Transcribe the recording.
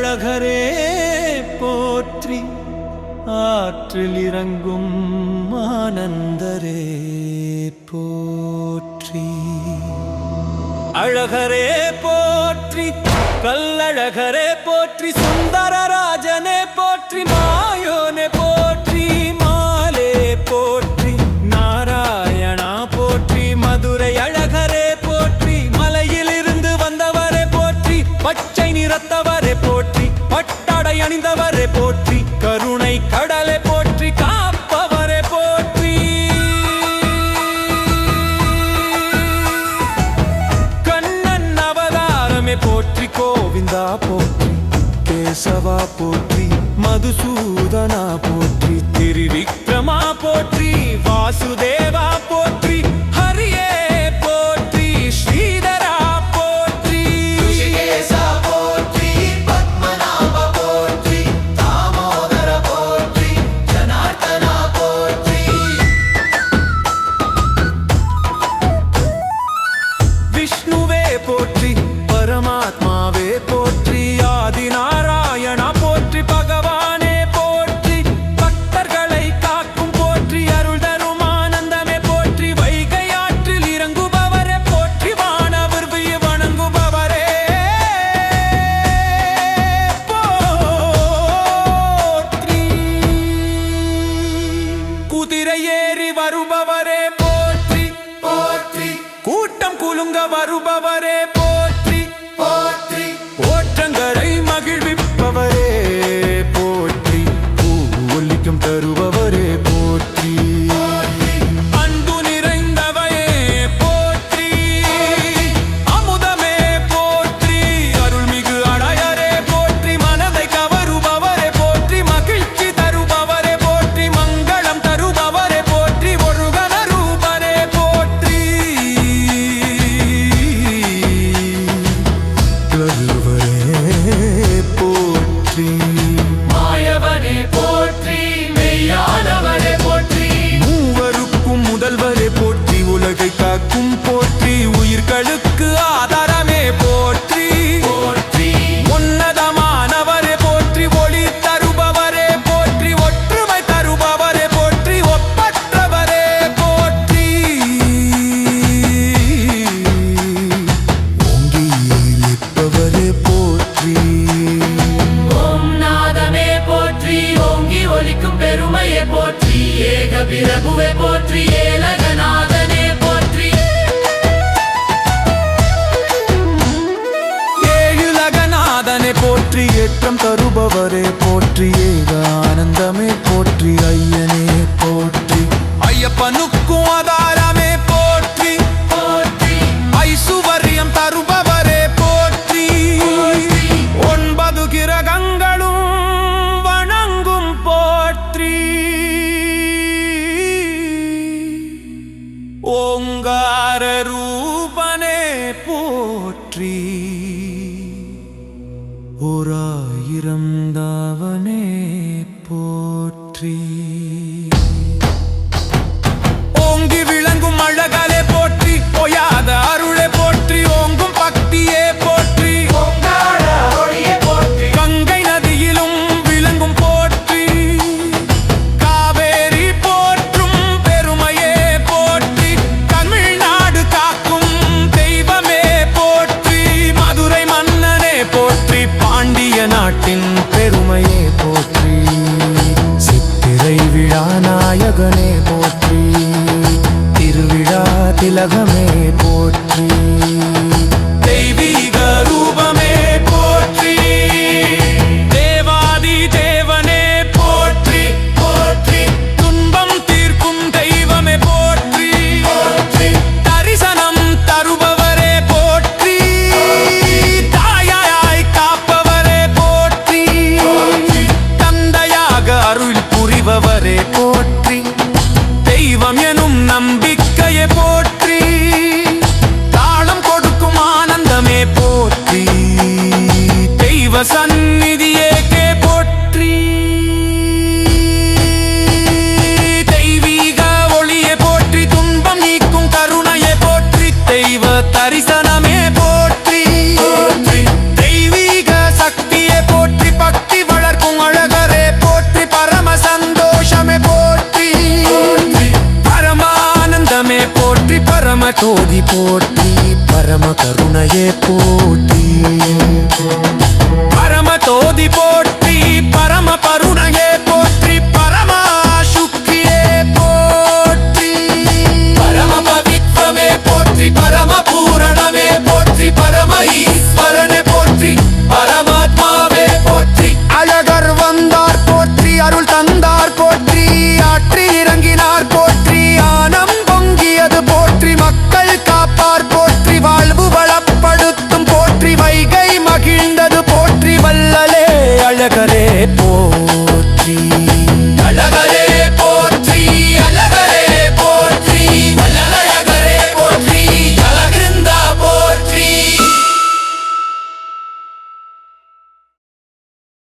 அழகரே போற்றி ஆற்றில் இறங்கும் ஆனந்தரே போற்றி அழகரே போற்றி கல்லழகரே போற்றி சுந்தரராஜனே போற்றி மாயோனே போற்றி மாலே போற்றி நாராயணா போற்றி மதுரை அழகரே போற்றி மலையிலிருந்து வந்தவரே போற்றி பச்சை நிறத்தவரே போற்றி பட்டாடை அணிந்தவரே போற்றி கருணை கடலே போற்றி காப்பவரே போற்றி கண்ணன் அவதாரமே போற்றி கோவிந்தா போற்றி கேசவா போற்றி மதுசூதனா போற்றி திரிவிக்ரமா போற்றி வாசுதேவா போற்றி ஹரியே போற்றி ஸ்ரீதரா போற்றி ऋषिकेशा पोट्रि पद्मनाभ पोट्रि दामोदर पोट्रि जनार्दना पोट्रि விஷ்ணுவே போற்றி பரமாத்மாவே போற்றி ஆதிநாராயணா போற்றி பகவானே போற்றி பக்தர்களை காக்கும் போற்றி அருள் தரும் ஆனந்தமே போற்றி வைகை ஆற்றில் இறங்குபவரே போற்றி வானவர் வணங்குபவரே போற்றி குதிரை ஏறி வருபவரே போற்றி पोट्रि கூட்டம் குலுங்க வருபவரே போற்றி पोट्रि ஓற்றங்கரை மகிழ்விப்பவரே போற்றி பூ ஒலிக்கும் தருபவரே போற்றி அன்பு நிறைந்தவையே போற்றி அமுதமே போற்றி அருள்மிகு அடையரே போற்றி மனதை கவருபவரே போற்றி மகிழ்ச்சி தருபவரே போற்றி மங்களம் தருபவரே போற்றி ஒழுகன ரூபரே போற்றி போற்றி मायवने पोट्रि मेय्यानवने पोट्रि மூவருக்கும் முதல்வரே போற்றி உலகை காக்கும் போற்றி உயிர்களுக்கு ஆதாரமே போற்றி पोट्रि உன்னதமானவரே போற்றி ஒளி தருபவரே போற்றி ஒற்றுமை தருபவரே போற்றி ஒப்பற்றவரே போற்றி ஓங்கியிலிப்பவரே போற்றி ओम नादमे पोट्रि ओंगी ओलिक्कुम पेरुमये पोट्रि ஏக பிரபுவே போற்றி ஏலகநாதனே போற்றி ஏழுலகநாதனே போற்றி ஏற்றம் தருபவரே போற்றி ஏக ஆனந்தமே போற்றி ஐயனே போற்றி ஐயப்பனுக்கும் ஆதாரமே போற்றி போற்றி ஐசுவரியம் தருபவரே போற்றி ஒன்பது கிரகங்களும் வணங்கும் போற்றி ஓங்கார ரூபனே போற்றி ஓராயிரம் தாவனே போற்றி ஓங்கி விளங்கும் அழகாலே போற்றி ஓயாத அருளே போற்றி ஓங்கும் பக்தியே போற்றி ஓங்கார ஒளியே போற்றி கங்கை நதியிலும் விளங்கும் போற்றி காவேரி போற்றும் பெருமையே போற்றி தமிழ்நாடு காக்கும் தெய்வமே போற்றி மதுரை மன்னனே போற்றி பாண்டிய ஜோதி போற்றி பரம கருணையே போற்றி.